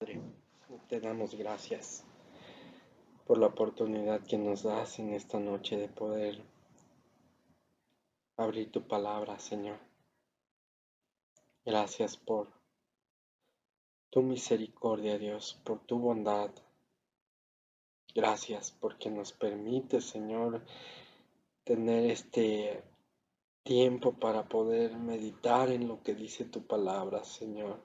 Padre, te damos gracias por la oportunidad que nos das en esta noche de poder abrir tu palabra, Señor. Gracias por tu misericordia, Dios, por tu bondad. Gracias porque nos permites, Señor, tener este tiempo para poder meditar en lo que dice tu palabra, Señor.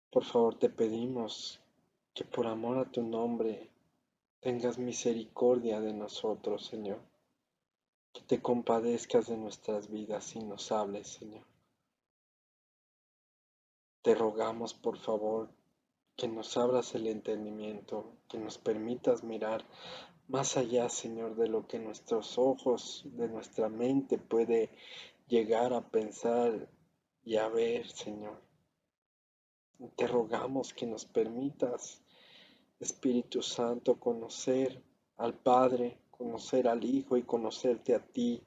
Por favor, te pedimos que por amor a tu nombre tengas misericordia de nosotros, Señor. Que te compadezcas de nuestras vidas y nos hables, Señor. Te rogamos, por favor, que nos abras el entendimiento, que nos permitas mirar más allá, Señor, de lo que nuestros ojos, de nuestra mente puede llegar a pensar y a ver, Señor. Te rogamos que nos permitas, Espíritu Santo, conocer al Padre, conocer al Hijo y conocerte a ti,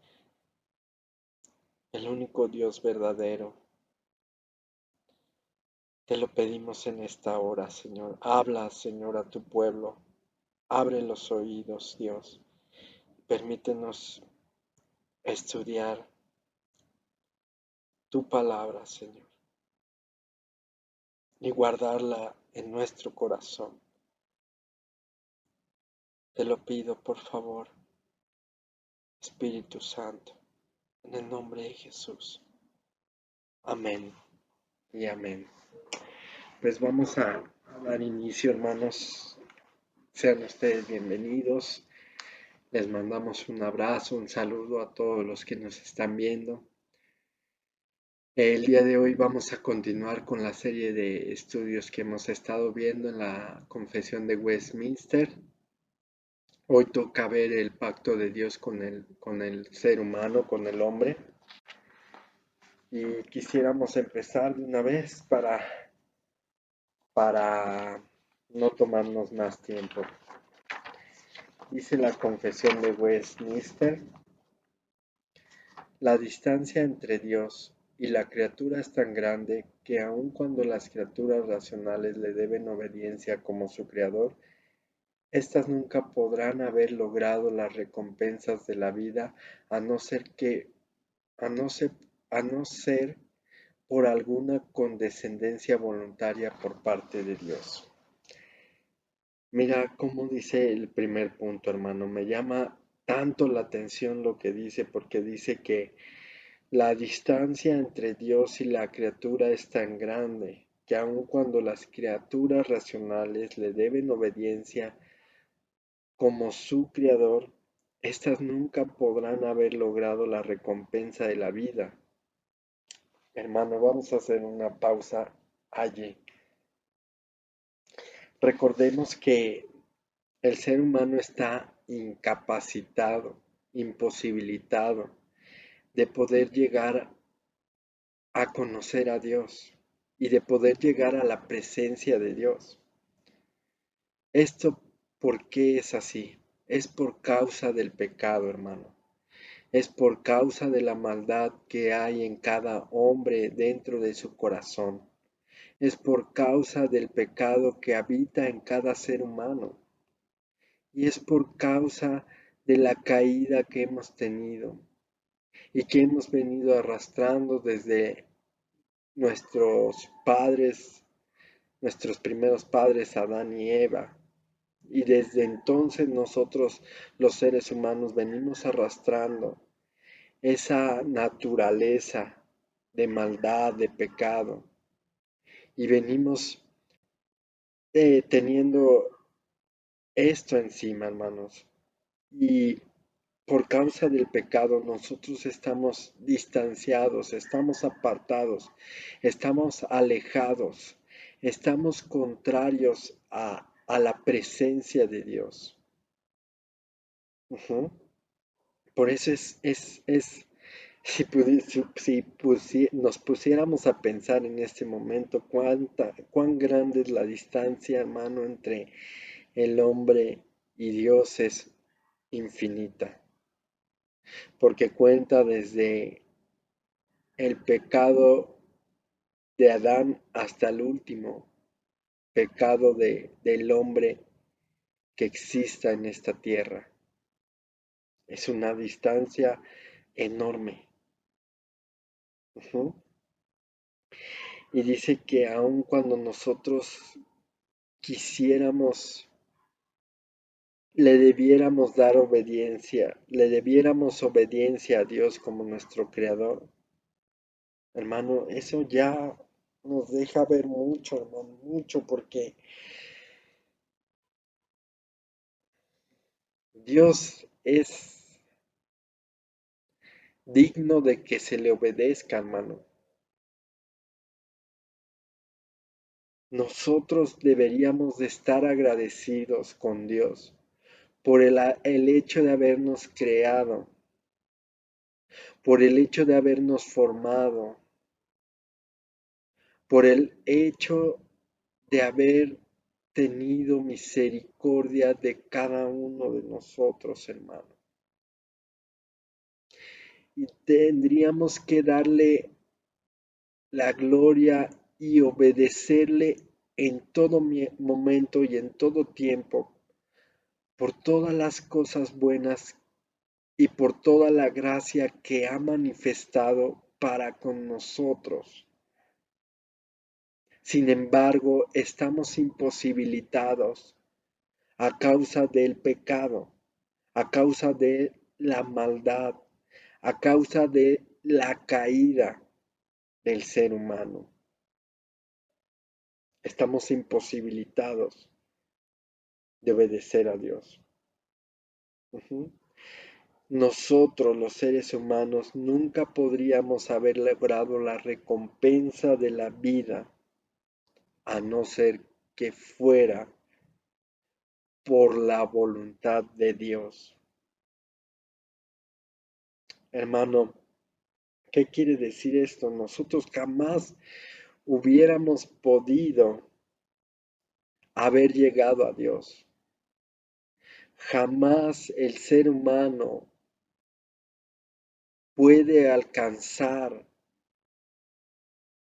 el único Dios verdadero. Te lo pedimos en esta hora, Señor. Habla, Señor, a tu pueblo. Abre los oídos, Dios. Permítenos estudiar tu palabra, Señor, y guardarla en nuestro corazón. Te lo pido, por favor, Espíritu Santo, en el nombre de Jesús. Amén y amén. Pues vamos a dar inicio, hermanos. Sean ustedes bienvenidos. Les mandamos un abrazo, un saludo a todos los que nos están viendo. El día de hoy vamos a continuar con la serie de estudios que hemos estado viendo en la Confesión de Westminster. Hoy toca ver el pacto de Dios con el ser humano, con el hombre. Y quisiéramos empezar de una vez para no tomarnos más tiempo. Dice la Confesión de Westminster: la distancia entre Dios y la criatura es tan grande que aun cuando las criaturas racionales le deben obediencia como su creador, éstas nunca podrán haber logrado las recompensas de la vida a no ser que, a no ser, a no ser por alguna condescendencia voluntaria por parte de Dios. Mira cómo dice el primer punto, hermano. Me llama tanto la atención lo que dice, porque dice que la distancia entre Dios y la criatura es tan grande que aun cuando las criaturas racionales le deben obediencia como su creador, éstas nunca podrán haber logrado la recompensa de la vida. Hermano, vamos a hacer una pausa allí. Recordemos que el ser humano está incapacitado, imposibilitado de poder llegar a conocer a Dios y de poder llegar a la presencia de Dios. ¿Esto por qué es así? Es por causa del pecado, hermano. Es por causa de la maldad que hay en cada hombre dentro de su corazón. Es por causa del pecado que habita en cada ser humano. Y es por causa de la caída que hemos tenido y que hemos venido arrastrando desde nuestros padres, nuestros primeros padres, Adán y Eva. Y desde entonces nosotros, los seres humanos, venimos arrastrando esa naturaleza de maldad, de pecado. Y venimos teniendo esto encima, hermanos. Y por causa del pecado nosotros estamos distanciados, estamos apartados, estamos alejados, estamos contrarios a la presencia de Dios. Por eso si nos pusiéramos a pensar en este momento cuán grande es la distancia, hermano, entre el hombre y Dios, es infinita. Porque cuenta desde el pecado de Adán hasta el último. pecado del hombre que exista en esta tierra. Es una distancia enorme. Ujú. Y dice que aun cuando nosotros quisiéramos, le debiéramos obediencia a Dios como nuestro Creador, hermano, eso ya nos deja ver mucho, hermano, mucho, porque Dios es digno de que se le obedezca, hermano. Nosotros deberíamos de estar agradecidos con Dios por el hecho de habernos creado, por el hecho de habernos formado, por el hecho de haber tenido misericordia de cada uno de nosotros, hermano. Y tendríamos que darle la gloria y obedecerle en todo momento y en todo tiempo por todas las cosas buenas y por toda la gracia que ha manifestado para con nosotros. Sin embargo, estamos imposibilitados a causa del pecado, a causa de la maldad, a causa de la caída del ser humano. Estamos imposibilitados de obedecer a Dios. Ujú. Nosotros, los seres humanos, nunca podríamos haber logrado la recompensa de la vida a no ser que fuera por la voluntad de Dios. Hermano, ¿qué quiere decir esto? Nosotros jamás hubiéramos podido haber llegado a Dios. Jamás el ser humano puede alcanzar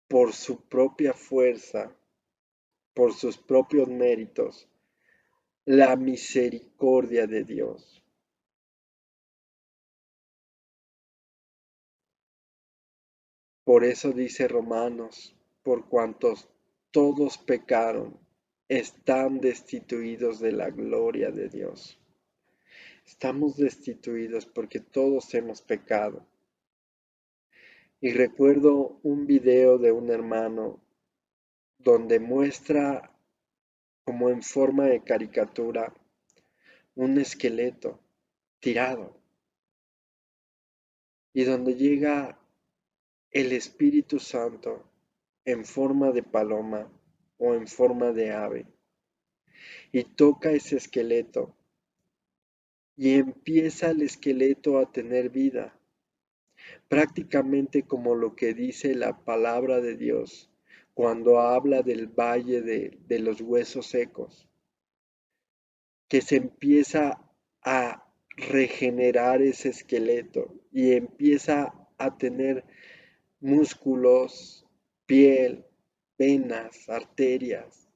por su propia fuerza, por sus propios méritos, la misericordia de Dios. Por eso dice Romanos, por cuantos todos pecaron, están destituidos de la gloria de Dios. Estamos destituidos porque todos hemos pecado. Y recuerdo un video de un hermano donde muestra como en forma de caricatura un esqueleto tirado y donde llega el Espíritu Santo en forma de paloma o en forma de ave y toca ese esqueleto y empieza el esqueleto a tener vida, prácticamente como lo que dice la palabra de Dios cuando habla del valle de los huesos secos, que se empieza a regenerar ese esqueleto y empieza a tener músculos, piel, venas, arterias,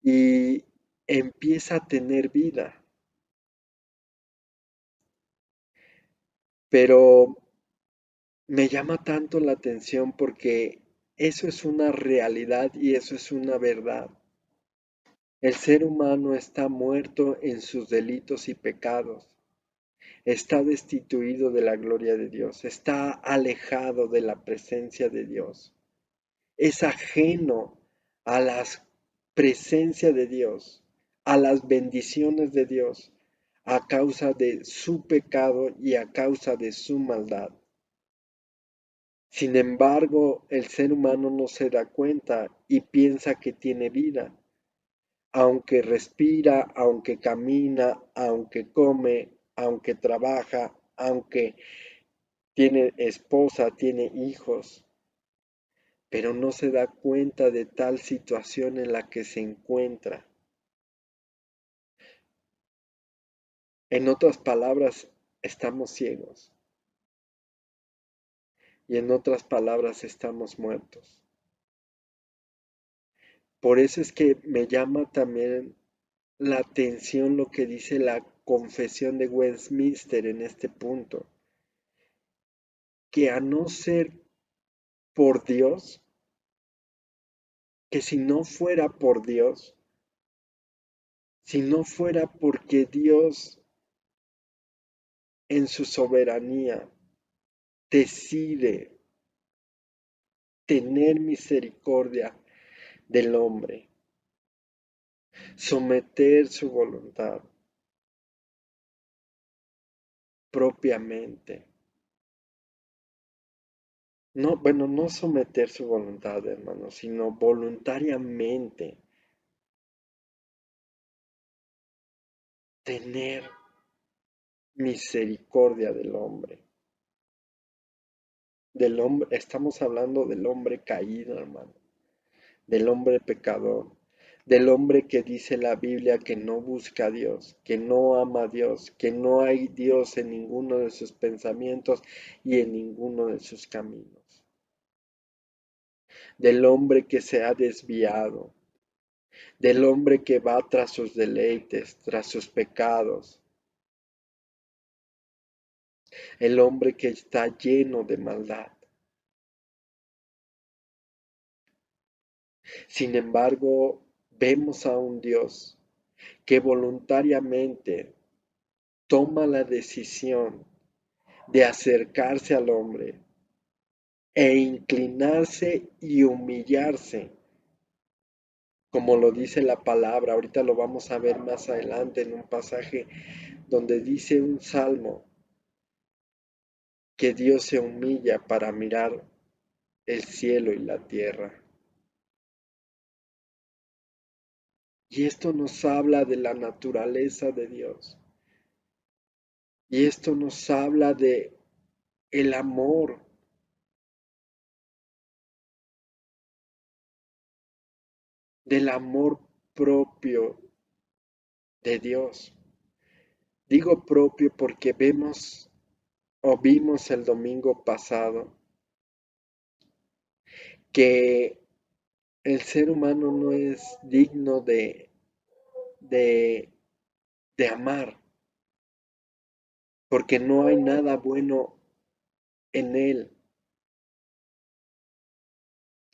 y empieza a tener vida. Pero me llama tanto la atención porque eso es una realidad y eso es una verdad. El ser humano está muerto en sus delitos y pecados, está destituido de la gloria de Dios, está alejado de la presencia de Dios, es ajeno a la presencia de Dios, a las bendiciones de Dios, a causa de su pecado y a causa de su maldad. Sin embargo, el ser humano no se da cuenta y piensa que tiene vida, aunque respira, aunque camina, aunque come, aunque trabaja, aunque tiene esposa, tiene hijos, pero no se da cuenta de tal situación en la que se encuentra. En otras palabras, estamos ciegos y en otras palabras, estamos muertos. Por eso es que me llama también la atención lo que dice la Confesión de Westminster en este punto, que a no ser por Dios, que si no fuera por Dios, si no fuera porque Dios en su soberanía decide tener misericordia del hombre, someter su voluntad propiamente. No, bueno, no someter su voluntad, hermano, sino voluntariamente tener misericordia del hombre, estamos hablando del hombre caído, hermano, del hombre pecador, del hombre que dice la Biblia que no busca a Dios, que no ama a Dios, que no hay Dios en ninguno de sus pensamientos y en ninguno de sus caminos, del hombre que se ha desviado, del hombre que va tras sus deleites, tras sus pecados, el hombre que está lleno de maldad. Sin embargo, vemos a un Dios que voluntariamente toma la decisión de acercarse al hombre e inclinarse y humillarse, como lo dice la palabra. Ahorita lo vamos a ver más adelante en un pasaje donde dice un salmo que Dios se humilla para mirar el cielo y la tierra. Y esto nos habla de la naturaleza de Dios. Y esto nos habla de el amor, del amor propio de Dios. Digo propio porque vemos o vimos el domingo pasado que el ser humano no es digno de, de amar, porque no hay nada bueno en él.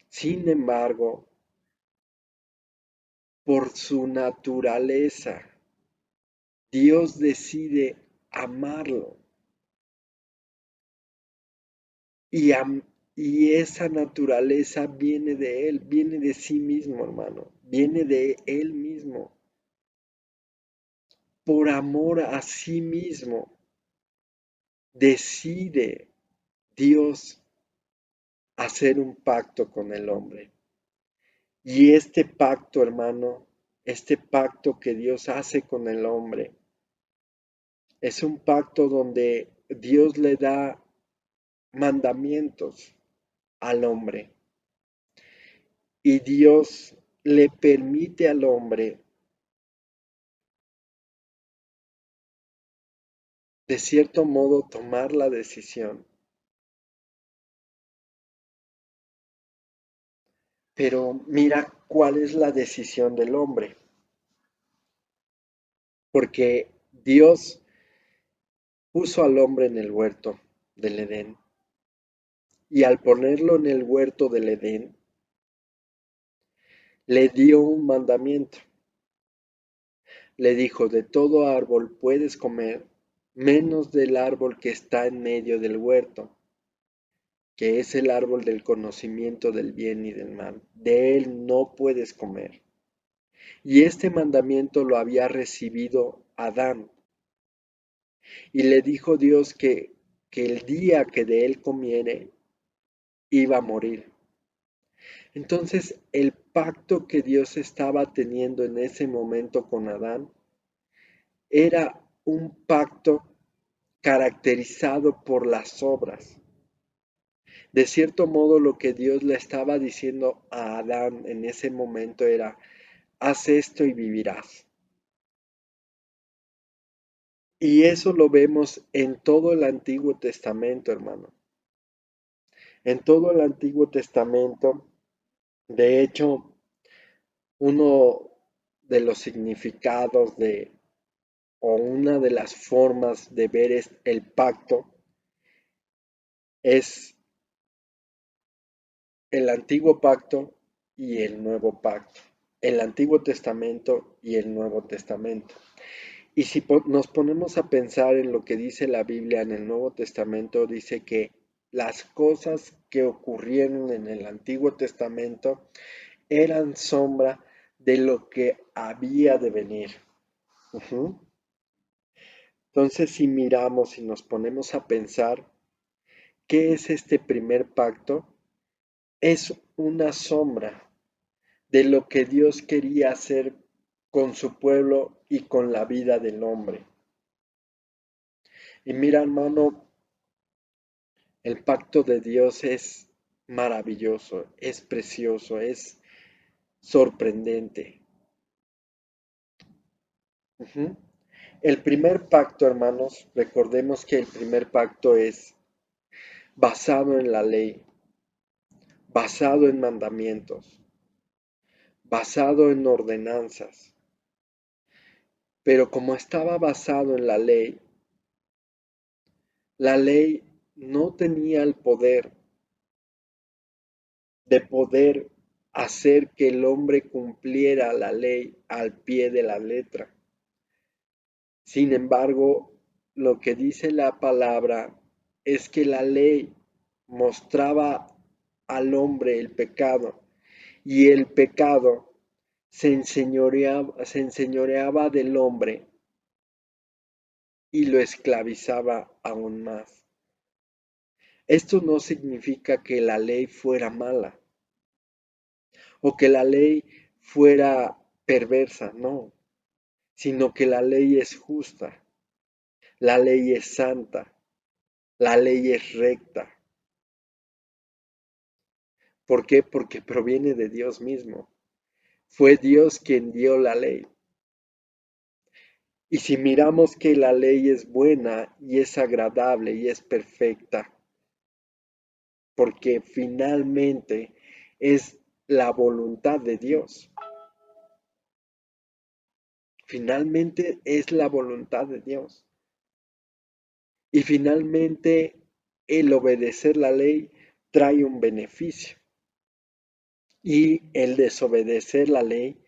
Sin embargo, por su naturaleza, Dios decide amarlo y, y esa naturaleza viene de él, viene de sí mismo, hermano, viene de él mismo. Por amor a sí mismo, decide Dios hacer un pacto con el hombre. Y este pacto, hermano, este pacto que Dios hace con el hombre, es un pacto donde Dios le da mandamientos al hombre y Dios le permite al hombre, de cierto modo, tomar la decisión. Pero mira cuál es la decisión del hombre, porque Dios puso al hombre en el huerto del Edén y al ponerlo en el huerto del Edén, le dio un mandamiento. Le dijo, de todo árbol puedes comer, menos del árbol que está en medio del huerto, que es el árbol del conocimiento del bien y del mal. De él no puedes comer. Y este mandamiento lo había recibido Adán. Y le dijo Dios que el día que de él comiere, iba a morir. Entonces, el pacto que Dios estaba teniendo en ese momento con Adán era un pacto caracterizado por las obras. De cierto modo, lo que Dios le estaba diciendo a Adán en ese momento era, haz esto y vivirás. Y eso lo vemos en todo el Antiguo Testamento, hermano. En todo el Antiguo Testamento, de hecho, uno de los significados o una de las formas de ver el pacto es el antiguo pacto y el nuevo pacto, el Antiguo Testamento y el Nuevo Testamento. Y si nos ponemos a pensar en lo que dice la Biblia en el Nuevo Testamento, dice que las cosas que ocurrieron en el Antiguo Testamento eran sombra de lo que había de venir. Ujú. Entonces, si miramos y nos ponemos a pensar, ¿qué es este primer pacto? Es una sombra de lo que Dios quería hacer con su pueblo y con la vida del hombre. Y mira, hermano, el pacto de Dios es maravilloso, es precioso, es sorprendente. Ujú. El primer pacto, hermanos, recordemos que el primer pacto es basado en la ley, basado en mandamientos, basado en ordenanzas. Pero como estaba basado en la ley no tenía el poder de poder hacer que el hombre cumpliera la ley al pie de la letra. Sin embargo, lo que dice la palabra es que la ley mostraba al hombre el pecado y el pecado se enseñoreaba del hombre y lo esclavizaba aún más. Esto no significa que la ley fuera mala o que la ley fuera perversa, no, sino que la ley es justa, la ley es santa, la ley es recta. ¿Por qué? Porque proviene de Dios mismo. Fue Dios quien dio la ley. Y si miramos que la ley es buena y es agradable y es perfecta, porque finalmente es la voluntad de Dios. Finalmente es la voluntad de Dios. Y finalmente el obedecer la ley trae un beneficio. Y el desobedecer la ley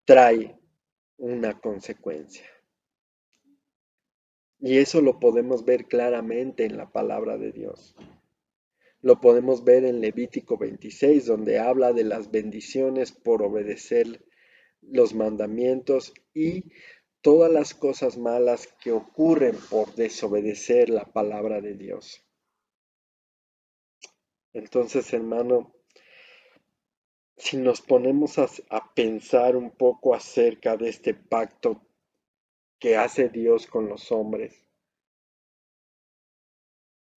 trae una consecuencia. Y eso lo podemos ver claramente en la palabra de Dios. Lo podemos ver en Levítico 26, donde habla de las bendiciones por obedecer los mandamientos y todas las cosas malas que ocurren por desobedecer la palabra de Dios. Entonces, hermano, si nos ponemos a pensar un poco acerca de este pacto que hace Dios con los hombres,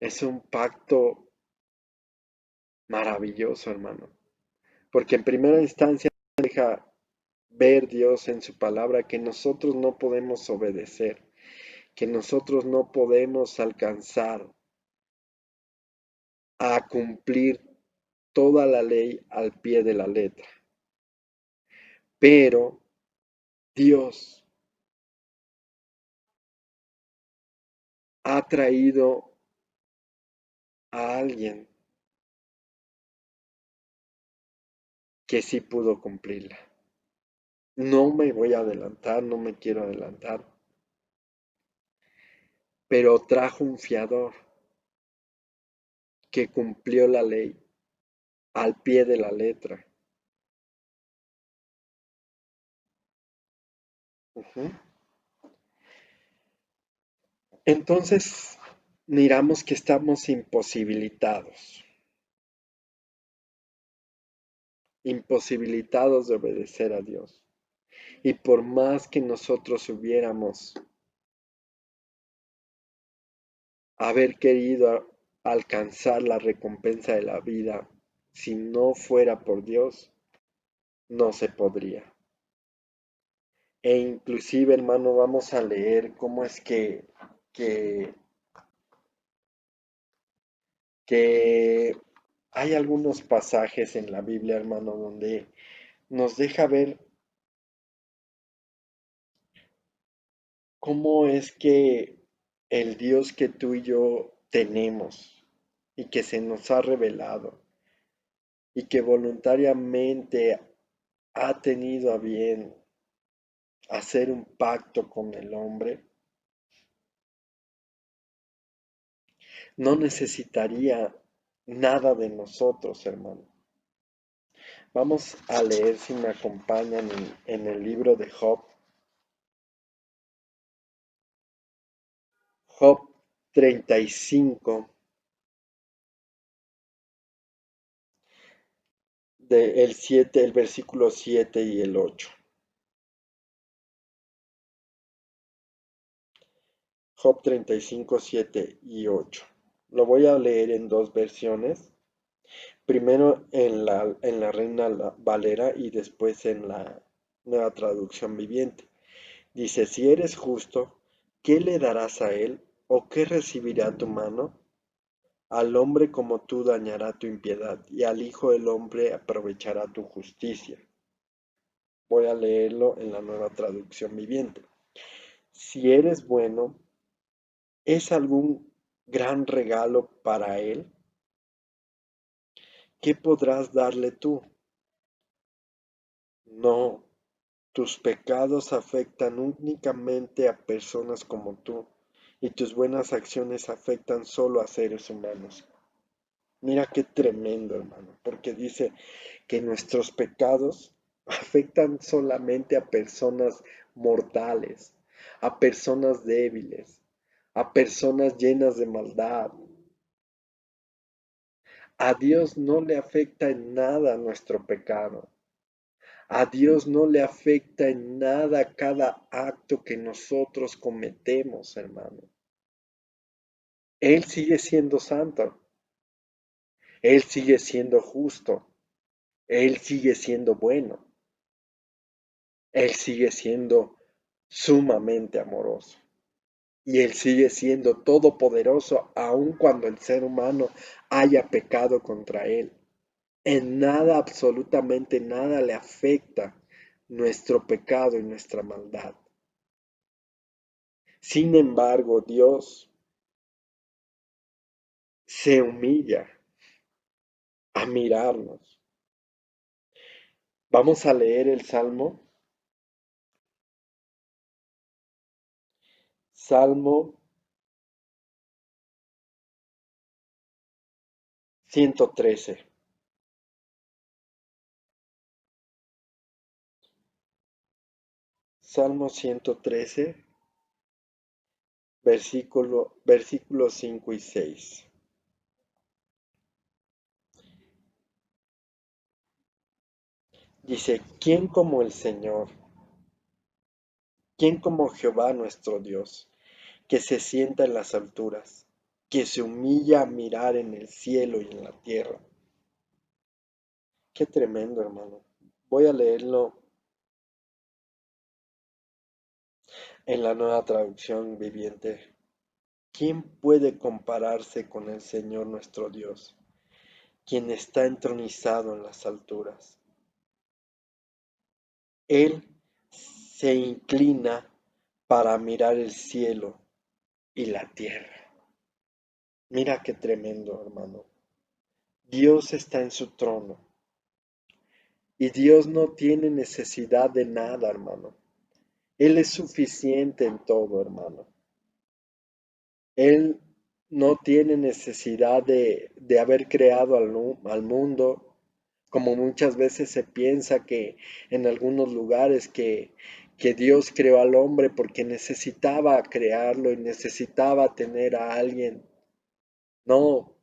es un pacto maravilloso, hermano, porque en primera instancia deja ver Dios en su palabra que nosotros no podemos obedecer, que nosotros no podemos alcanzar a cumplir toda la ley al pie de la letra. Pero Dios ha traído a alguien que sí pudo cumplirla. No me voy a adelantar, no me quiero adelantar, pero trajo un fiador que cumplió la ley al pie de la letra. Ujú. Entonces, miramos que estamos imposibilitados de obedecer a Dios. Y por más que nosotros hubiéramos haber querido alcanzar la recompensa de la vida, si no fuera por Dios, no se podría. E inclusive, hermano, vamos a leer cómo es que, que hay algunos pasajes en la Biblia, hermano, donde nos deja ver cómo es que el Dios que tú y yo tenemos y que se nos ha revelado y que voluntariamente ha tenido a bien hacer un pacto con el hombre, no necesitaría nada de nosotros, hermano. Vamos a leer, si me acompañan, en el libro de Job, Job 35, el 7, el versículo 7 y el 8. Job 35, 7 y 8. Lo voy a leer en dos versiones. Primero en la Reina Valera y después en la Nueva Traducción Viviente. Dice, si eres justo, ¿qué le darás a él? ¿O qué recibirá tu mano? Al hombre como tú dañará tu impiedad, y al Hijo del Hombre aprovechará tu justicia. Voy a leerlo en la Nueva Traducción Viviente. Si eres bueno, ¿es algún gran regalo para él? ¿Qué podrás darle tú? No, tus pecados afectan únicamente a personas como tú, y tus buenas acciones afectan solo a seres humanos. Mira qué tremendo, hermano, porque dice que nuestros pecados afectan solamente a personas mortales, a personas débiles, a personas llenas de maldad. A Dios no le afecta en nada nuestro pecado. A Dios no le afecta en nada cada acto que nosotros cometemos, hermano. Él sigue siendo santo. Él sigue siendo justo. Él sigue siendo bueno. Él sigue siendo sumamente amoroso. Y Él sigue siendo todopoderoso aun cuando el ser humano haya pecado contra Él. En nada, absolutamente nada le afecta nuestro pecado y nuestra maldad. Sin embargo, Dios se humilla a mirarnos. Vamos a leer el Salmo 113. Salmo 113, versículos 5 y 6. Dice, ¿quién como el Señor? ¿Quién como Jehová nuestro Dios, que se sienta en las alturas, que se humilla a mirar en el cielo y en la tierra? Qué tremendo, hermano. Voy a leerlo en la Nueva Traducción Viviente. ¿Quién puede compararse con el Señor nuestro Dios, quien está entronizado en las alturas? Él se inclina para mirar el cielo y la tierra. Mira qué tremendo, hermano. Dios está en su trono y Dios no tiene necesidad de nada, hermano. Él es suficiente en todo, hermano. Él no tiene necesidad de haber creado al mundo, como muchas veces se piensa que en algunos lugares que Dios creó al hombre porque necesitaba crearlo y necesitaba tener a alguien. No,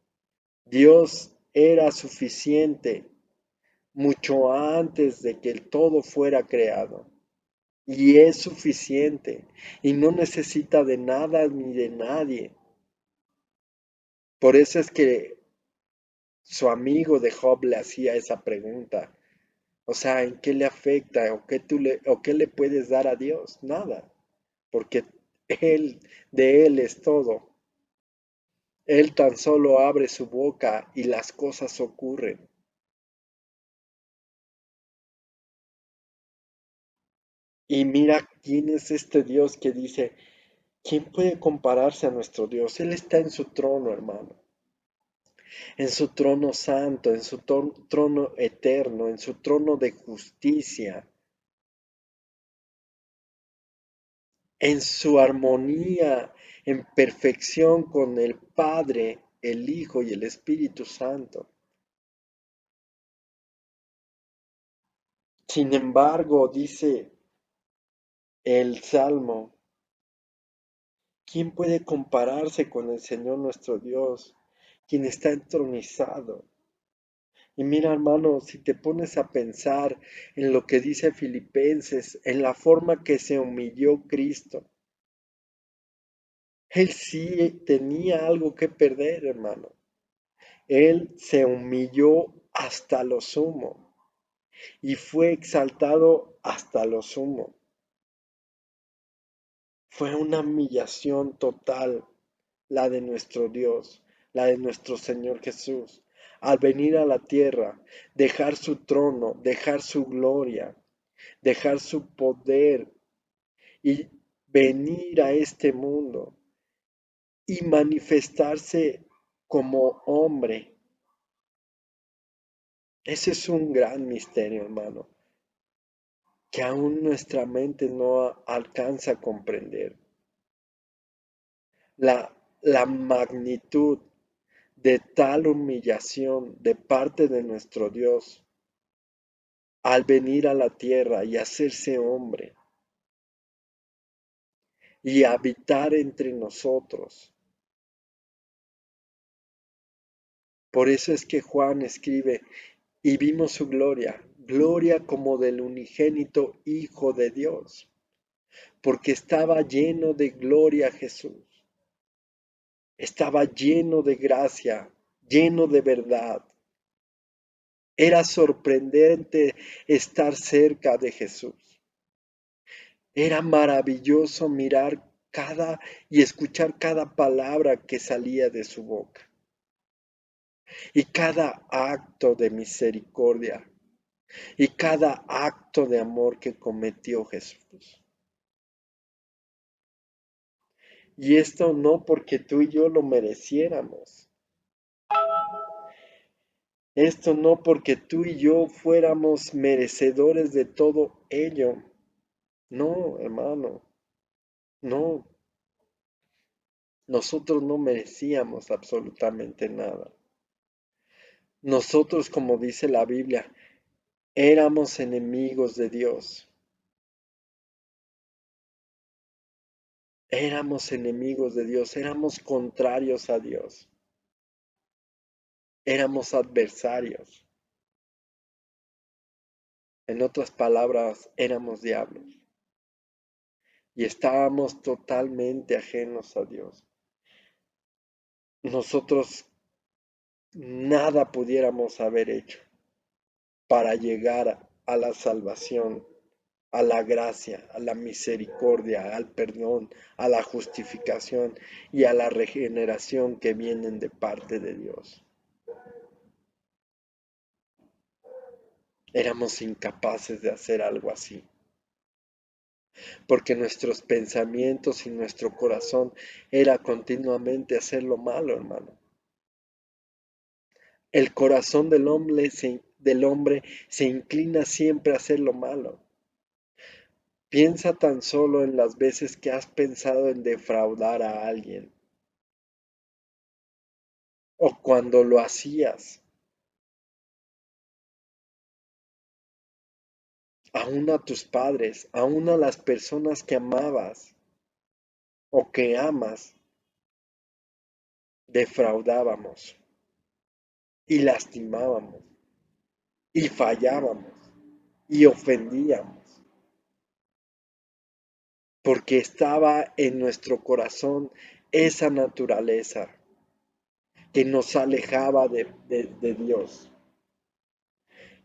Dios era suficiente mucho antes de que el todo fuera creado. Y es suficiente y no necesita de nada ni de nadie. Por eso es que su amigo de Job le hacía esa pregunta. O sea, ¿en qué le afecta o qué le puedes dar a Dios? Nada, porque de él es todo. Él tan solo abre su boca y las cosas ocurren. Y mira quién es este Dios que dice, ¿quién puede compararse a nuestro Dios? Él está en su trono, hermano, en su trono santo, en su trono eterno, en su trono de justicia, en su armonía, en perfección con el Padre, el Hijo y el Espíritu Santo. Sin embargo, dice el Salmo, ¿quién puede compararse con el Señor nuestro Dios, quien está entronizado? Y mira, hermano, si te pones a pensar en lo que dice Filipenses, en la forma que se humilló Cristo, él sí tenía algo que perder, hermano. Él se humilló hasta lo sumo y fue exaltado hasta lo sumo. Fue una humillación total la de nuestro Dios, la de nuestro Señor Jesús, al venir a la tierra, dejar su trono, dejar su gloria, dejar su poder y venir a este mundo y manifestarse como hombre. Ese es un gran misterio, hermano, que aún nuestra mente no alcanza a comprender. La magnitud de tal humillación de parte de nuestro Dios al venir a la tierra y hacerse hombre y habitar entre nosotros. Por eso es que Juan escribe, y vimos su gloria, gloria como del unigénito Hijo de Dios, porque estaba lleno de gloria Jesús, estaba lleno de gracia, lleno de verdad. Era sorprendente estar cerca de Jesús. Era maravilloso mirar cada y escuchar cada palabra que salía de su boca y cada acto de misericordia y cada acto de amor que cometió Jesús. Y esto no porque tú y yo lo mereciéramos. Esto no porque tú y yo fuéramos merecedores de todo ello. No, hermano, no. Nosotros no merecíamos absolutamente nada. Nosotros, como dice la Biblia, éramos enemigos de Dios. Éramos enemigos de Dios, éramos contrarios a Dios. Éramos adversarios. En otras palabras, éramos diablos. Y estábamos totalmente ajenos a Dios. Nosotros nada pudiéramos haber hecho para llegar a la salvación, a la gracia, a la misericordia, al perdón, a la justificación y a la regeneración que vienen de parte de Dios. Éramos incapaces de hacer algo así, porque nuestros pensamientos y nuestro corazón era continuamente hacer lo malo, hermano. El corazón del hombre se inclina siempre a hacer lo malo. Piensa tan solo en las veces que has pensado en defraudar a alguien o cuando lo hacías, aún a tus padres, aún a las personas que amabas o que amas, defraudábamos y lastimábamos y fallábamos y ofendíamos, porque estaba en nuestro corazón esa naturaleza que nos alejaba de Dios.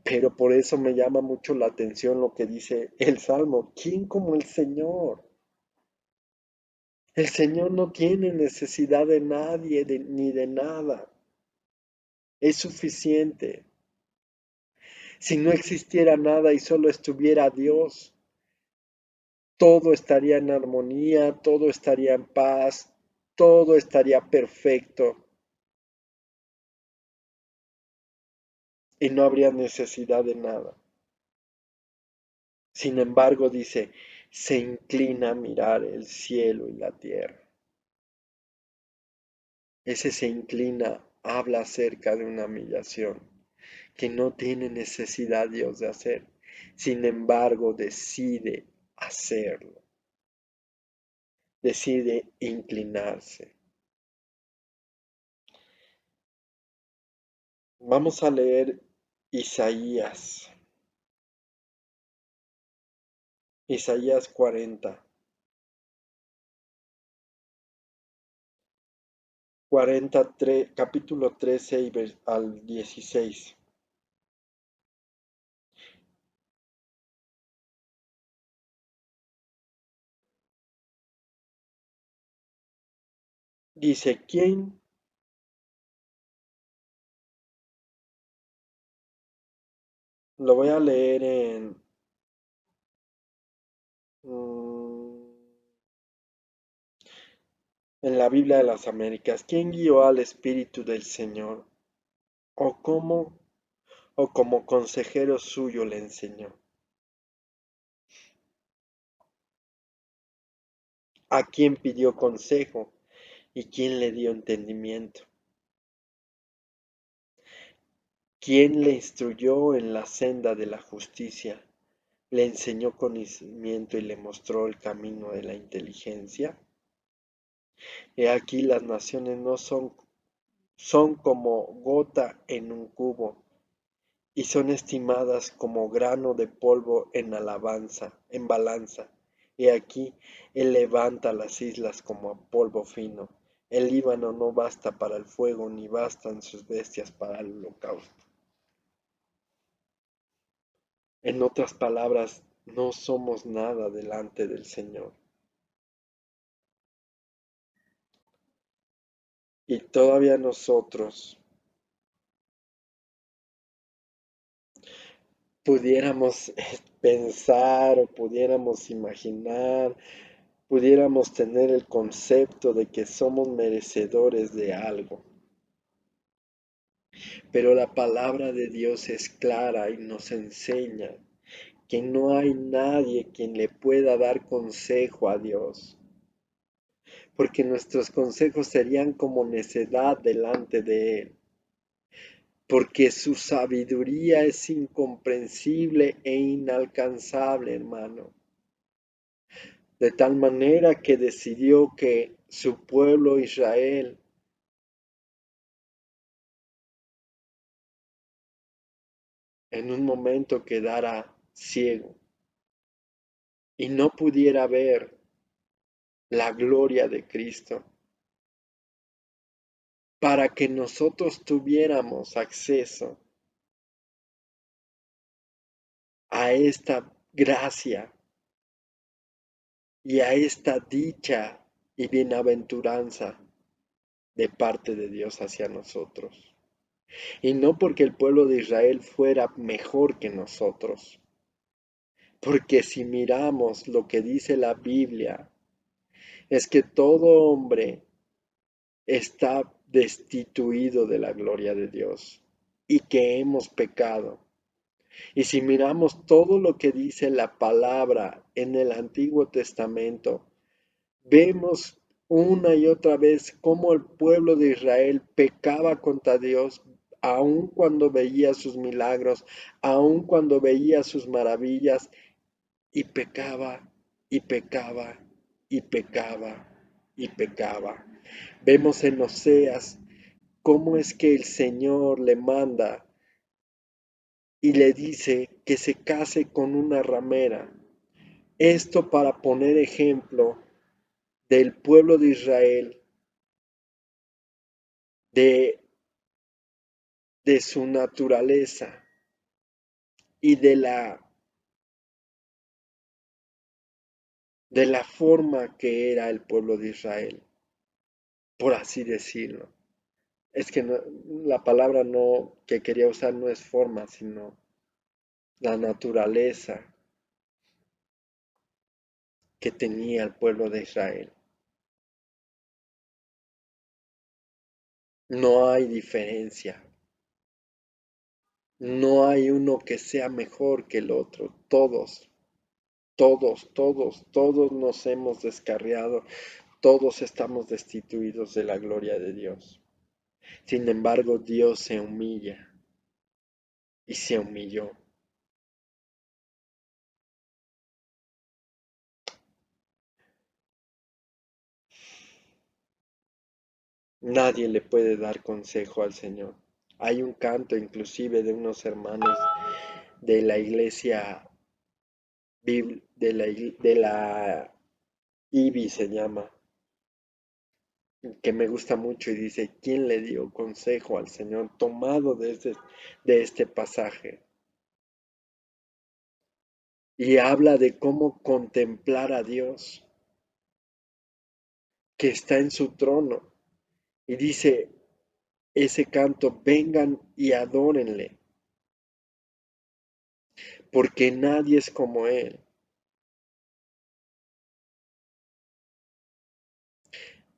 Pero por eso me llama mucho la atención lo que dice el Salmo. ¿Quién como el Señor? El Señor no tiene necesidad de nadie ni de nada. Es suficiente. Si no existiera nada y solo estuviera Dios, todo estaría en armonía, todo estaría en paz, todo estaría perfecto y no habría necesidad de nada. Sin embargo, dice, se inclina a mirar el cielo y la tierra. Ese se inclina habla acerca de una humillación que no tiene necesidad Dios de hacer. Sin embargo, decide hacerlo, decide inclinarse. Vamos a leer Isaías, Isaías 40, 43, capítulo 13 y al 16. Dice, ¿quién? Lo voy a leer mm, en la Biblia de las Américas. ¿Quién guió al Espíritu del Señor? ¿O cómo, o como consejero suyo le enseñó? ¿A quién pidió consejo y quién le dio entendimiento? ¿Quién le instruyó en la senda de la justicia? ¿Le enseñó conocimiento y le mostró el camino de la inteligencia? He aquí las naciones no son como gota en un cubo, y son estimadas como grano de polvo en balanza. He aquí, él levanta las islas como a polvo fino. El Líbano no basta para el fuego, ni bastan sus bestias para el holocausto. En otras palabras, no somos nada delante del Señor. Y todavía nosotros pudiéramos pensar o pudiéramos imaginar, pudiéramos tener el concepto de que somos merecedores de algo. Pero la palabra de Dios es clara y nos enseña que no hay nadie quien le pueda dar consejo a Dios, porque nuestros consejos serían como necedad delante de Él, porque su sabiduría es incomprensible e inalcanzable, hermano, de tal manera que decidió que su pueblo Israel en un momento quedara ciego y no pudiera ver la gloria de Cristo, para que nosotros tuviéramos acceso a esta gracia y a esta dicha y bienaventuranza de parte de Dios hacia nosotros. Y no porque el pueblo de Israel fuera mejor que nosotros, porque si miramos lo que dice la Biblia, es que todo hombre está destituido de la gloria de Dios y que hemos pecado. Y si miramos todo lo que dice la palabra en el Antiguo Testamento, vemos una y otra vez cómo el pueblo de Israel pecaba contra Dios, aun cuando veía sus milagros, aun cuando veía sus maravillas, y pecaba, y pecaba, y pecaba, y pecaba. Vemos en Oseas cómo es que el Señor le manda y le dice que se case con una ramera. Esto para poner ejemplo del pueblo de Israel, de, de su naturaleza y de la forma que era el pueblo de Israel, por así decirlo. Es que la palabra no que quería usar no es forma, sino la naturaleza. que tenía el pueblo de Israel. No hay diferencia. No hay uno que sea mejor que el otro. Todos nos hemos descarriado. Todos estamos destituidos de la gloria de Dios. Sin embargo, Dios se humilla y se humilló. Nadie le puede dar consejo al Señor. Hay un canto inclusive de unos hermanos de la iglesia de la IBI se llama, que me gusta mucho y dice, ¿quién le dio consejo al Señor tomado de este pasaje? Y habla de cómo contemplar a Dios que está en su trono. Y dice ese canto, vengan y adórenle, porque nadie es como Él.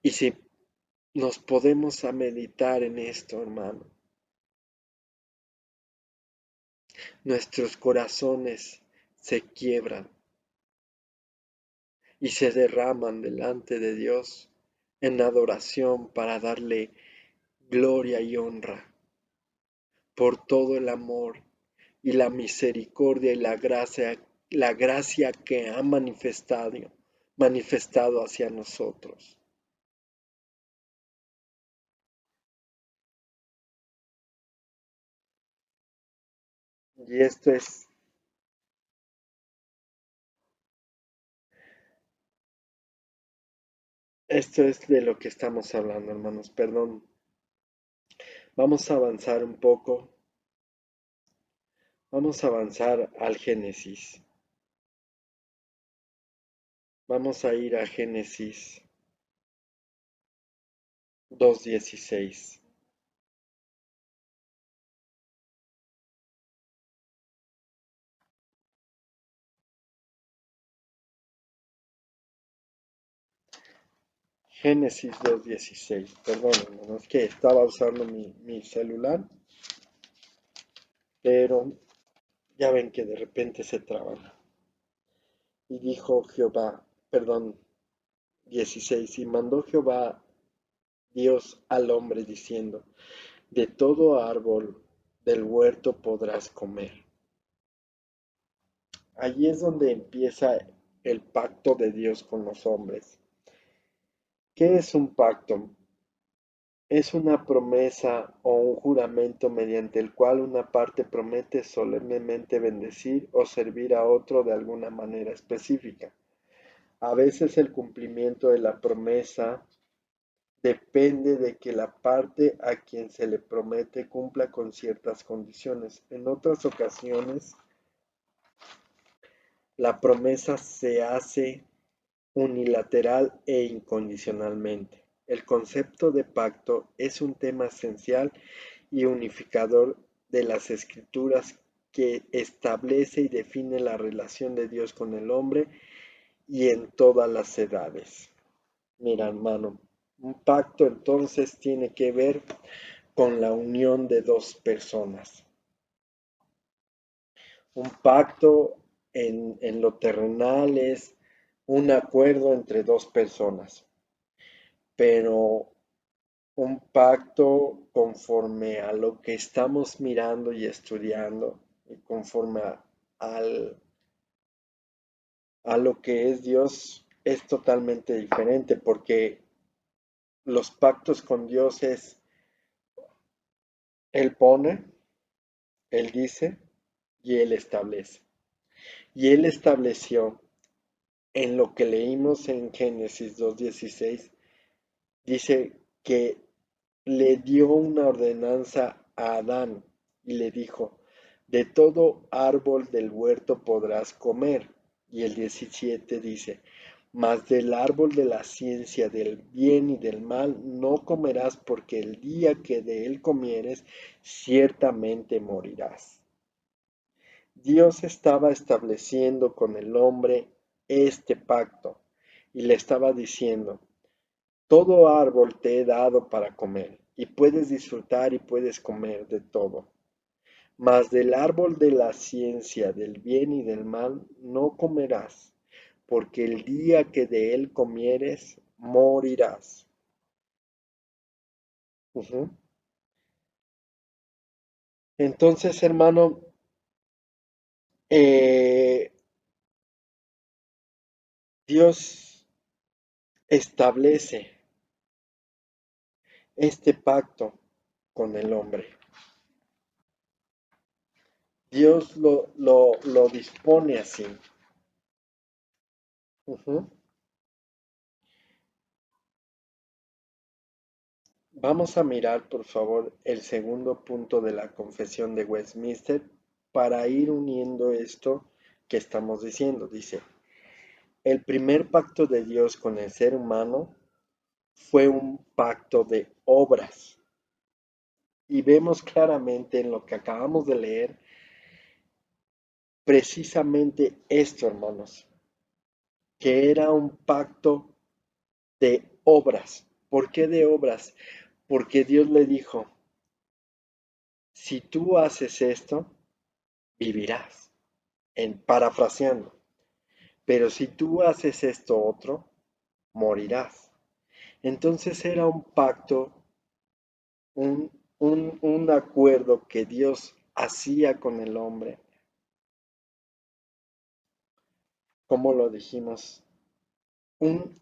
Y si nos podemos a meditar en esto, hermano, nuestros corazones se quiebran y se derraman delante de Dios en adoración para darle gloria y honra por todo el amor y la misericordia y la gracia que ha manifestado hacia nosotros. Y esto es de lo que estamos hablando, hermanos. Perdón. Vamos a avanzar un poco. Vamos a avanzar al Génesis. Vamos a ir a Génesis 2:16. Génesis 2:16. Perdón, hermanos, que estaba usando mi celular, pero ya ven que de repente se traban. Y dijo Jehová, perdón, 16, y mandó Jehová Dios al hombre diciendo, de todo árbol del huerto podrás comer. Allí es donde empieza el pacto de Dios con los hombres. ¿Qué es un pacto? Es una promesa o un juramento mediante el cual una parte promete solemnemente bendecir o servir a otro de alguna manera específica. A veces el cumplimiento de la promesa depende de que la parte a quien se le promete cumpla con ciertas condiciones. En otras ocasiones, la promesa se hace unilateral e incondicionalmente. El concepto de pacto es un tema esencial y unificador de las escrituras que establece y define la relación de Dios con el hombre y en todas las edades. Mira, hermano, un pacto entonces tiene que ver con la unión de dos personas. Un pacto en lo terrenal es un acuerdo entre dos personas, pero un pacto conforme a lo que estamos mirando y estudiando y conforme a lo que es Dios es totalmente diferente porque los pactos con Dios es, Él pone, Él dice y Él establece. Y Él estableció en lo que leímos en Génesis 2:16, dice que le dio una ordenanza a Adán y le dijo, de todo árbol del huerto podrás comer. Y el 17 dice, mas del árbol de la ciencia del bien y del mal no comerás porque el día que de él comieres, ciertamente morirás. Dios estaba estableciendo con el hombre este pacto. Y le estaba diciendo, todo árbol te he dado para comer, y puedes disfrutar y puedes comer de todo. Mas del árbol de la ciencia del bien y del mal no comerás, porque el día que de él comieres, morirás. Ujú. Entonces, hermano, eh, Dios establece este pacto con el hombre. Dios lo dispone así. Ujú. Vamos a mirar, por favor, el segundo punto de la Confesión de Westminster para ir uniendo esto que estamos diciendo. Dice, el primer pacto de Dios con el ser humano fue un pacto de obras. Y vemos claramente en lo que acabamos de leer precisamente esto, hermanos, que era un pacto de obras. ¿Por qué de obras? Porque Dios le dijo, si tú haces esto, vivirás, parafraseando. Pero si tú haces esto otro, morirás. Entonces era un pacto, un acuerdo que Dios hacía con el hombre, como lo dijimos, un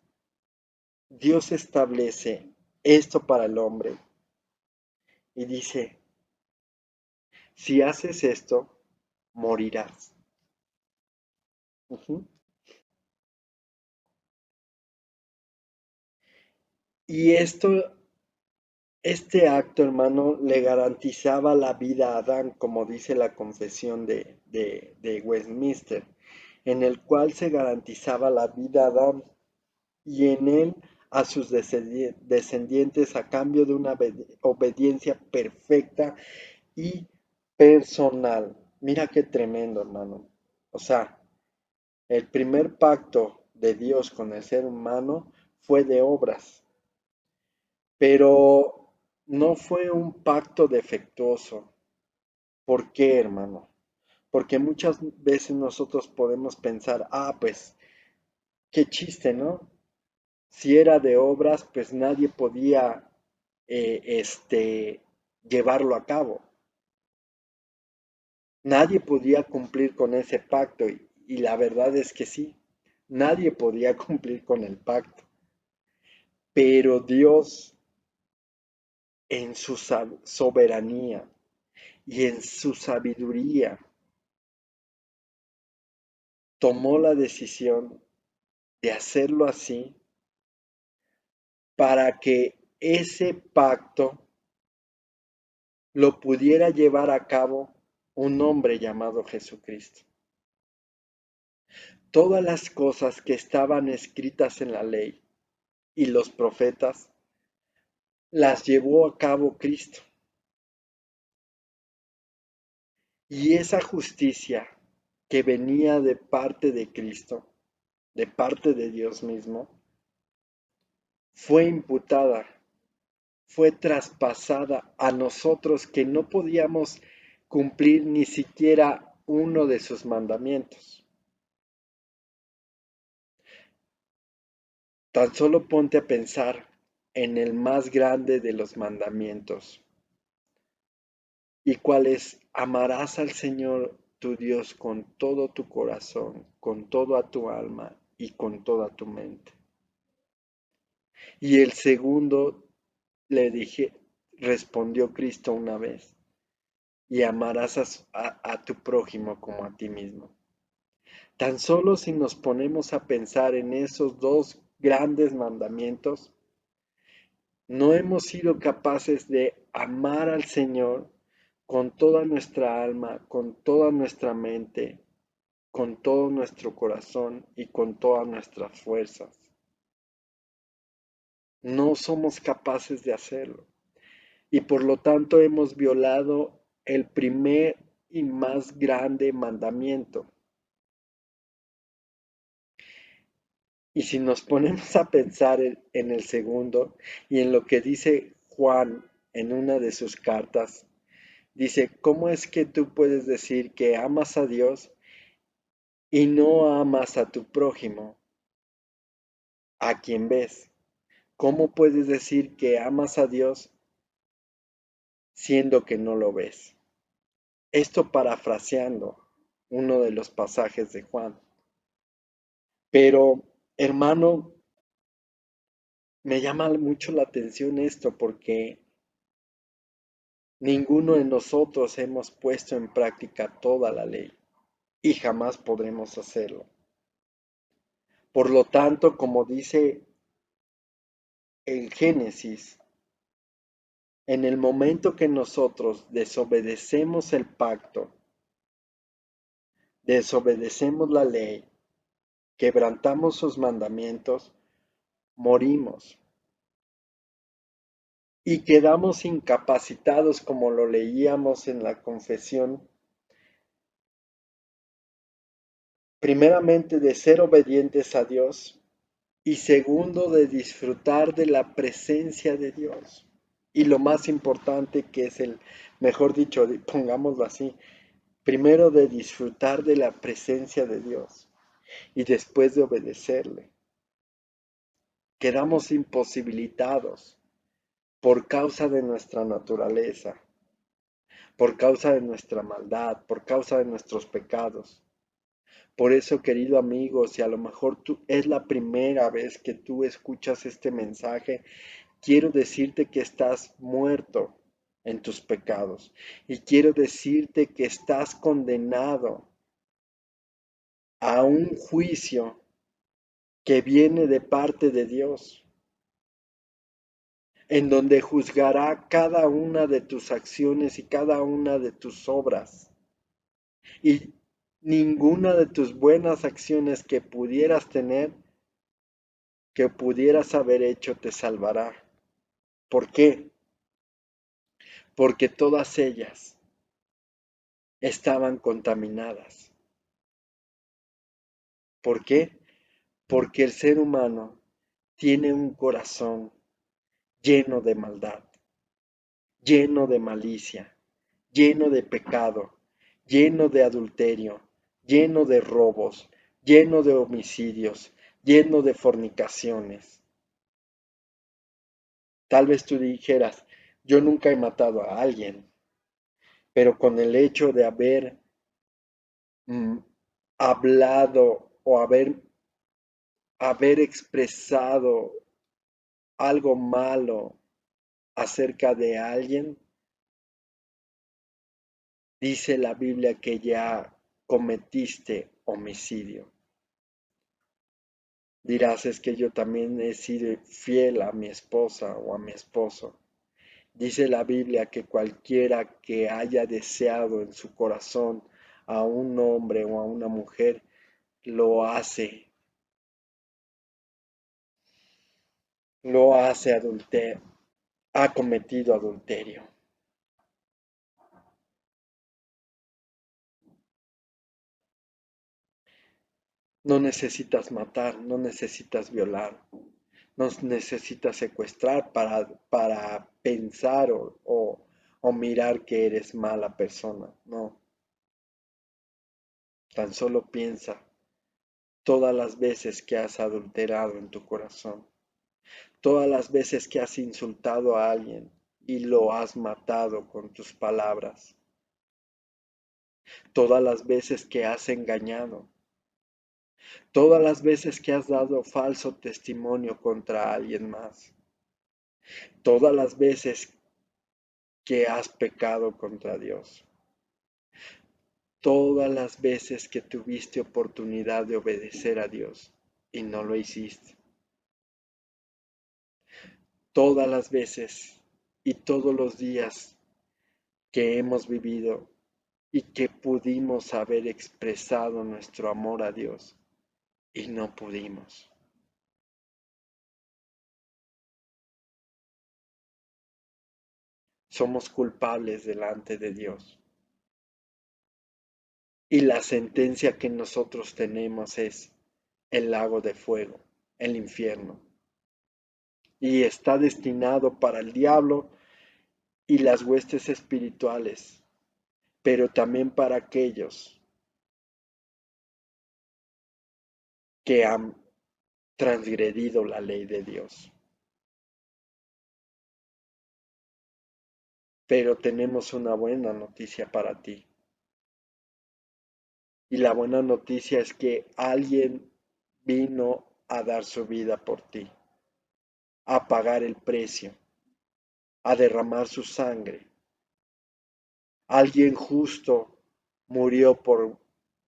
Dios establece esto para el hombre y dice, si haces esto, morirás. Ujú. Y este acto, hermano, le garantizaba la vida a Adán, como dice la confesión de Westminster, en el cual se garantizaba la vida a Adán y en él a sus descendientes a cambio de una obediencia perfecta y personal. Mira qué tremendo, hermano. O sea, el primer pacto de Dios con el ser humano fue de obras, pero no fue un pacto defectuoso. ¿Por qué, hermano? Porque muchas veces nosotros podemos pensar, pues, qué chiste, ¿no? Si era de obras, pues nadie podía, llevarlo a cabo. Nadie podía cumplir con ese pacto y la verdad es que sí, nadie podía cumplir con el pacto. Pero Dios, en su soberanía y en su sabiduría, tomó la decisión de hacerlo así para que ese pacto lo pudiera llevar a cabo un hombre llamado Jesucristo. Todas las cosas que estaban escritas en la ley y los profetas las llevó a cabo Cristo. Y esa justicia que venía de parte de Cristo, de parte de Dios mismo, fue imputada, fue traspasada a nosotros que no podíamos cumplir ni siquiera uno de sus mandamientos. Tan solo ponte a pensar en el más grande de los mandamientos. ¿Y cuál es? Amarás al Señor tu Dios con todo tu corazón, con toda tu alma y con toda tu mente. Y el segundo le dije, respondió Cristo una vez, y amarás a tu prójimo como a ti mismo. Tan solo si nos ponemos a pensar en esos dos grandes mandamientos, no hemos sido capaces de amar al Señor con toda nuestra alma, con toda nuestra mente, con todo nuestro corazón y con todas nuestras fuerzas. No somos capaces de hacerlo y por lo tanto hemos violado el primer y más grande mandamiento. Y si nos ponemos a pensar en el segundo y en lo que dice Juan en una de sus cartas, dice, ¿cómo es que tú puedes decir que amas a Dios y no amas a tu prójimo, a quien ves? ¿Cómo puedes decir que amas a Dios siendo que no lo ves? Esto parafraseando uno de los pasajes de Juan. Pero, hermano, me llama mucho la atención esto porque ninguno de nosotros hemos puesto en práctica toda la ley y jamás podremos hacerlo. Por lo tanto, como dice el Génesis, en el momento que nosotros desobedecemos el pacto, desobedecemos la ley, quebrantamos sus mandamientos, morimos y quedamos incapacitados, como lo leíamos en la confesión, primeramente de ser obedientes a Dios y segundo de disfrutar de la presencia de Dios. Y lo más importante que es el, mejor dicho, pongámoslo así, primero de disfrutar de la presencia de Dios y después de obedecerle. Quedamos imposibilitados por causa de nuestra naturaleza, por causa de nuestra maldad, por causa de nuestros pecados. Por eso, querido amigo, si a lo mejor es la primera vez que tú escuchas este mensaje, quiero decirte que estás muerto en tus pecados y quiero decirte que estás condenado a un juicio que viene de parte de Dios, en donde juzgará cada una de tus acciones y cada una de tus obras. Y ninguna de tus buenas acciones que pudieras tener, que pudieras haber hecho, te salvará. ¿Por qué? Porque todas ellas estaban contaminadas. ¿Por qué? Porque el ser humano tiene un corazón lleno de maldad, lleno de malicia, lleno de pecado, lleno de adulterio, lleno de robos, lleno de homicidios, lleno de fornicaciones. Tal vez tú dijeras, yo nunca he matado a alguien, pero con el hecho de haber mm, hablado o haber expresado algo malo acerca de alguien, dice la Biblia que ya cometiste homicidio. Dirás, es que yo también he sido fiel a mi esposa o a mi esposo. Dice la Biblia que cualquiera que haya deseado en su corazón a un hombre o a una mujer, lo hace adulterio, ha cometido adulterio. No necesitas matar, no necesitas violar, no necesitas secuestrar para pensar o mirar que eres mala persona. No, tan solo piensa todas las veces que has adulterado en tu corazón, todas las veces que has insultado a alguien y lo has matado con tus palabras, todas las veces que has engañado, todas las veces que has dado falso testimonio contra alguien más, todas las veces que has pecado contra Dios, todas las veces que tuviste oportunidad de obedecer a Dios y no lo hiciste, todas las veces y todos los días que hemos vivido y que pudimos haber expresado nuestro amor a Dios y no pudimos. Somos culpables delante de Dios. Y la sentencia que nosotros tenemos es el lago de fuego. el infierno y está destinado para el diablo y las huestes espirituales, pero también para aquellos que han transgredido la ley de Dios. Pero tenemos una buena noticia para ti. Y la buena noticia es que alguien vino a dar su vida por ti, a pagar el precio, a derramar su sangre. Alguien justo murió por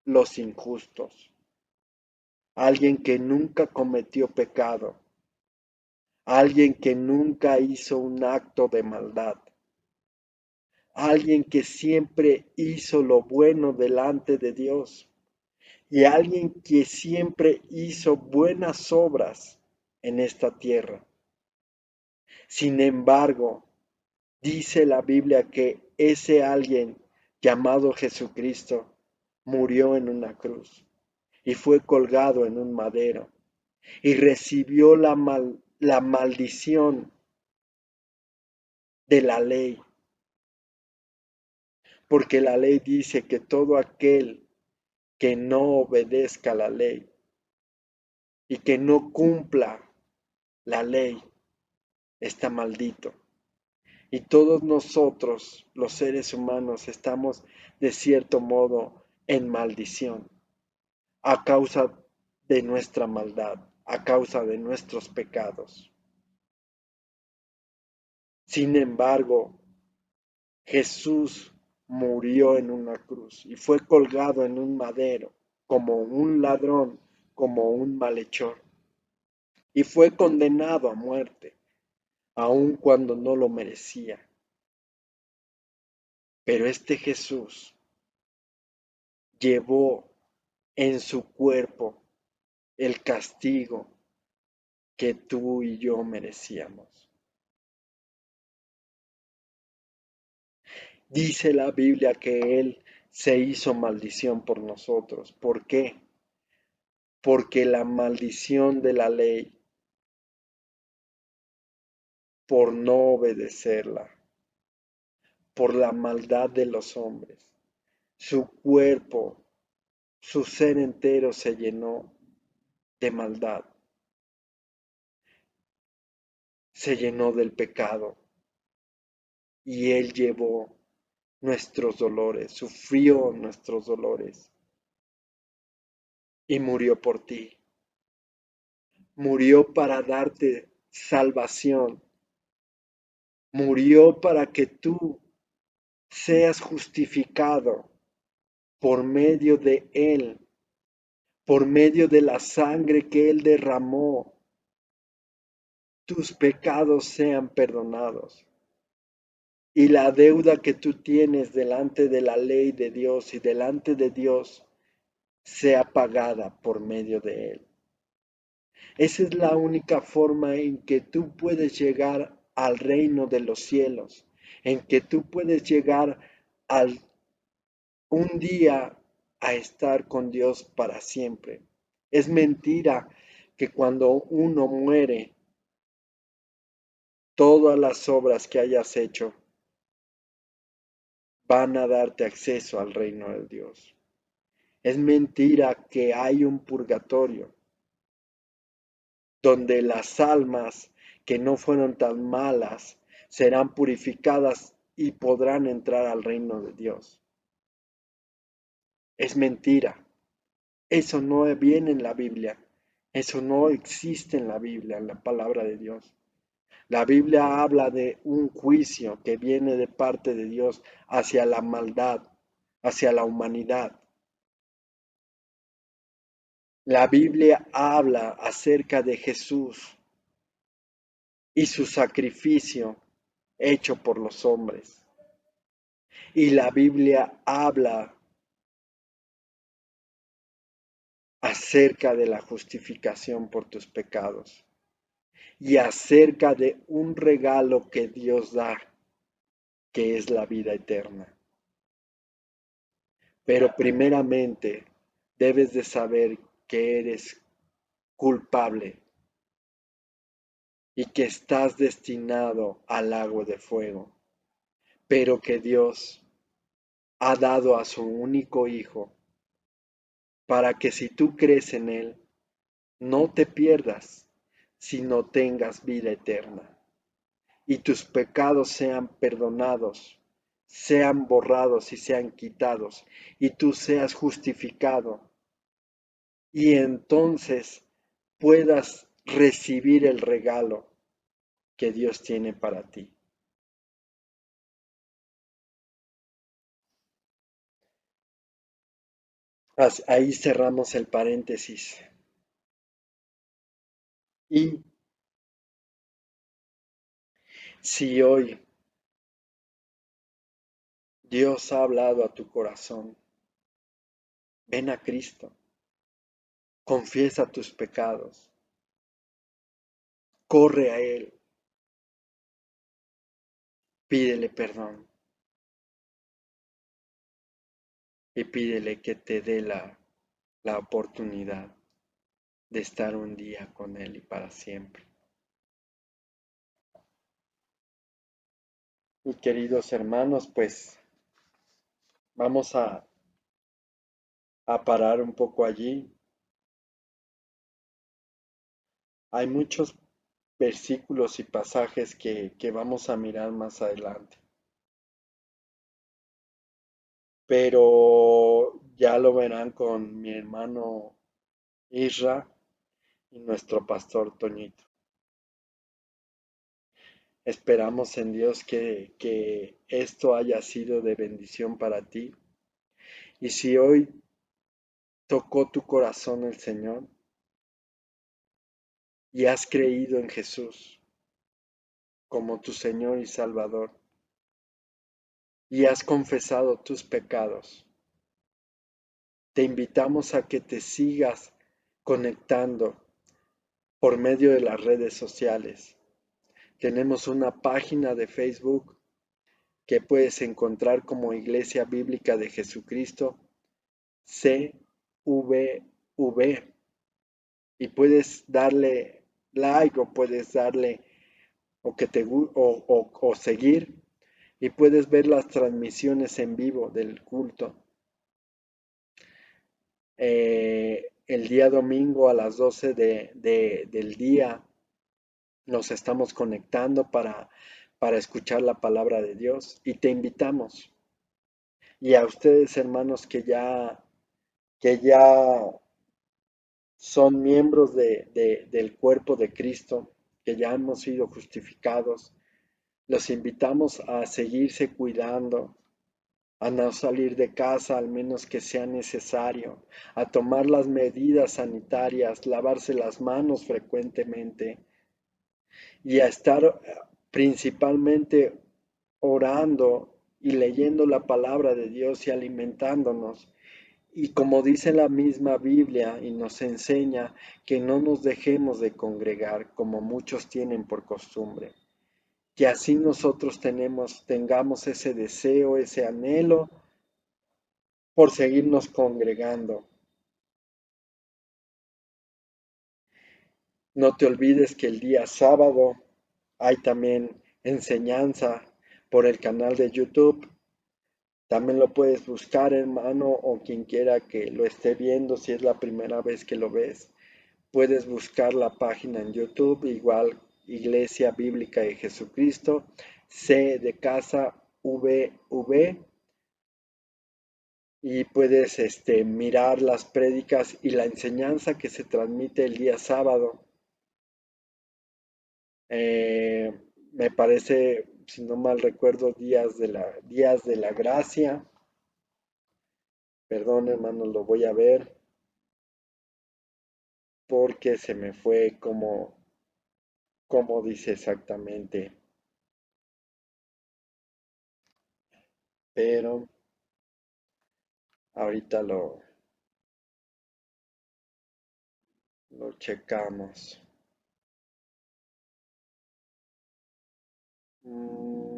los injustos. Alguien que nunca cometió pecado. Alguien que nunca hizo un acto de maldad. Alguien que siempre hizo lo bueno delante de Dios. Y alguien que siempre hizo buenas obras en esta tierra. Sin embargo, dice la Biblia que ese alguien llamado Jesucristo murió en una cruz y fue colgado en un madero y recibió la maldición de la ley, porque la ley dice que todo aquel que no obedezca la ley y que no cumpla la ley está maldito. Y todos nosotros, los seres humanos, estamos de cierto modo en maldición a causa de nuestra maldad, a causa de nuestros pecados. Sin embargo, Jesús murió en una cruz y fue colgado en un madero como un ladrón, como un malhechor, y fue condenado a muerte, aun cuando no lo merecía. Pero este Jesús llevó en su cuerpo el castigo que tú y yo merecíamos. Dice la Biblia que Él se hizo maldición por nosotros. ¿Por qué? Porque la maldición de la ley, por no obedecerla, por la maldad de los hombres, su cuerpo, su ser entero se llenó de maldad, se llenó del pecado y Él llevó nuestros dolores, sufrió nuestros dolores y murió por ti. Murió para darte salvación. Murió para que tú seas justificado por medio de Él, por medio de la sangre que Él derramó. Tus pecados sean perdonados. Y la deuda que tú tienes delante de la ley de Dios y delante de Dios sea pagada por medio de Él. Esa es la única forma en que tú puedes llegar al reino de los cielos, en que tú puedes llegar al un día a estar con Dios para siempre. Es mentira que cuando uno muere, todas las obras que hayas hecho van a darte acceso al reino de Dios. Es mentira que hay un purgatorio donde las almas que no fueron tan malas serán purificadas y podrán entrar al reino de Dios. Es mentira. Eso no viene en la Biblia. Eso no existe en la Biblia, en la palabra de Dios. La Biblia habla de un juicio que viene de parte de Dios hacia la maldad, hacia la humanidad. La Biblia habla acerca de Jesús y su sacrificio hecho por los hombres. Y la Biblia habla acerca de la justificación por tus pecados y acerca de un regalo que Dios da, que es la vida eterna. Pero primeramente debes de saber que eres culpable y que estás destinado al lago de fuego, pero que Dios ha dado a su único Hijo para que si tú crees en Él, no te pierdas, sino tengas vida eterna, y tus pecados sean perdonados, sean borrados y sean quitados, y tú seas justificado, y entonces puedas recibir el regalo que Dios tiene para ti. Ahí cerramos el paréntesis. Y si hoy Dios ha hablado a tu corazón, ven a Cristo, confiesa tus pecados, corre a Él, pídele perdón y pídele que te dé la oportunidad de estar un día con Él y para siempre. Y queridos hermanos, pues vamos a parar un poco allí. Hay muchos versículos y pasajes que vamos a mirar más adelante, pero ya lo verán con mi hermano Isra y nuestro pastor Toñito. Esperamos en Dios que esto haya sido de bendición para ti. Y si hoy tocó tu corazón el Señor y has creído en Jesús como tu Señor y Salvador y has confesado tus pecados, te invitamos a que te sigas conectando por medio de las redes sociales. Tenemos una página de Facebook que puedes encontrar como Iglesia Bíblica de Jesucristo, CVV, y puedes darle like o puedes darle o, que te, o seguir y puedes ver las transmisiones en vivo del culto. El día domingo a las 12 del día nos estamos conectando para escuchar la palabra de Dios y te invitamos. Y a ustedes, hermanos, que ya son miembros del cuerpo de Cristo, que ya hemos sido justificados, los invitamos a seguirse cuidando, a no salir de casa al menos que sea necesario, a tomar las medidas sanitarias, lavarse las manos frecuentemente y a estar principalmente orando y leyendo la palabra de Dios y alimentándonos. Y como dice la misma Biblia y nos enseña que no nos dejemos de congregar como muchos tienen por costumbre, que así nosotros tengamos ese deseo, ese anhelo por seguirnos congregando. No te olvides que el día sábado hay también enseñanza por el canal de YouTube. También lo puedes buscar, hermano, o quien quiera que lo esté viendo, si es la primera vez que lo ves. Puedes buscar la página en YouTube, igual Iglesia Bíblica de Jesucristo, C de casa, VV, y puedes mirar las prédicas y la enseñanza que se transmite el día sábado. Me parece, si no mal recuerdo, días de la gracia. Perdón, hermano, lo voy a ver porque se me fue como dice exactamente. Pero ahorita lo checamos. Mm,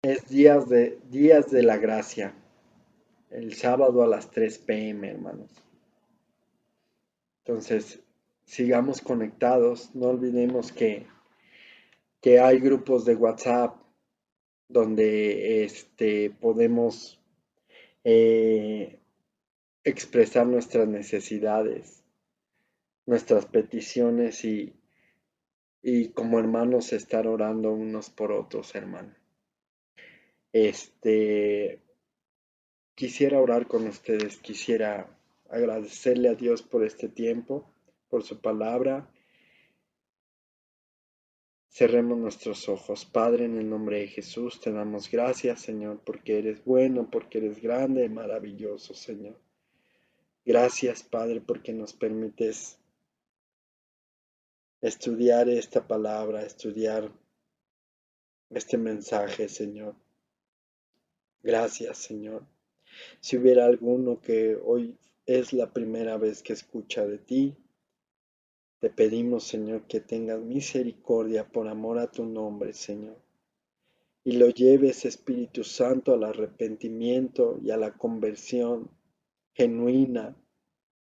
Es días de la gracia. El sábado a las 3 p.m., hermanos. Entonces, sigamos conectados, no olvidemos que hay grupos de WhatsApp donde podemos eh, expresar nuestras necesidades, nuestras peticiones y como hermanos estar orando unos por otros, hermano. Quisiera orar con ustedes, quisiera agradecerle a Dios por este tiempo, por su palabra. Cerremos nuestros ojos. Padre, en el nombre de Jesús, te damos gracias, Señor, porque eres bueno, porque eres grande y maravilloso, Señor. Gracias, Padre, porque nos permites estudiar esta palabra, estudiar este mensaje, Señor. Gracias, Señor. Si hubiera alguno que hoy es la primera vez que escucha de ti, te pedimos, Señor, que tengas misericordia por amor a tu nombre, Señor, y lo lleves, Espíritu Santo, al arrepentimiento y a la conversión genuina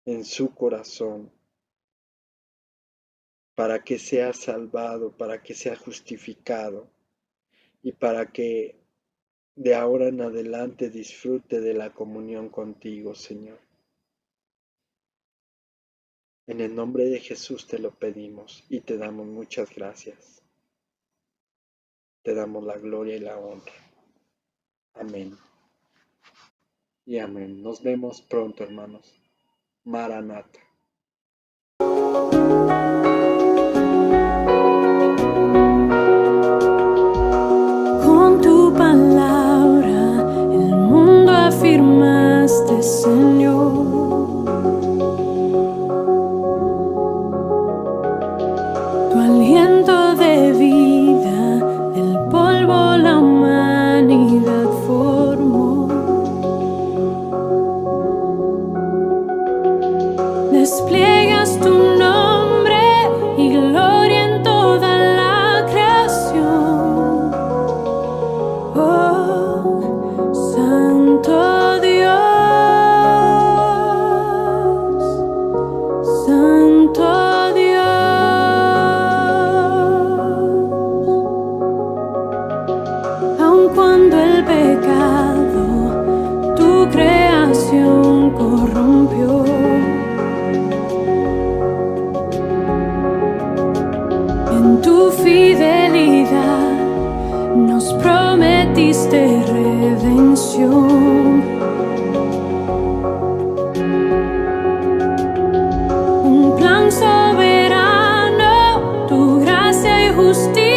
en su corazón, para que sea salvado, para que sea justificado y para que de ahora en adelante disfrute de la comunión contigo, Señor. En el nombre de Jesús te lo pedimos y te damos muchas gracias. Te damos la gloria y la honra. Amén. Y amén. Nos vemos pronto, hermanos. Maranata. Con tu palabra el mundo afirmaste, Señor. Tu aliento de vida del polvo la humanidad formó. Despliegas tu nombre y gloria en toda la creación. Oh, Santo Dios, Santo Dios. Aun cuando el pecado tu creación corrompió, en tu fidelidad nos prometiste redención. Un plan soberano, tu gracia y justicia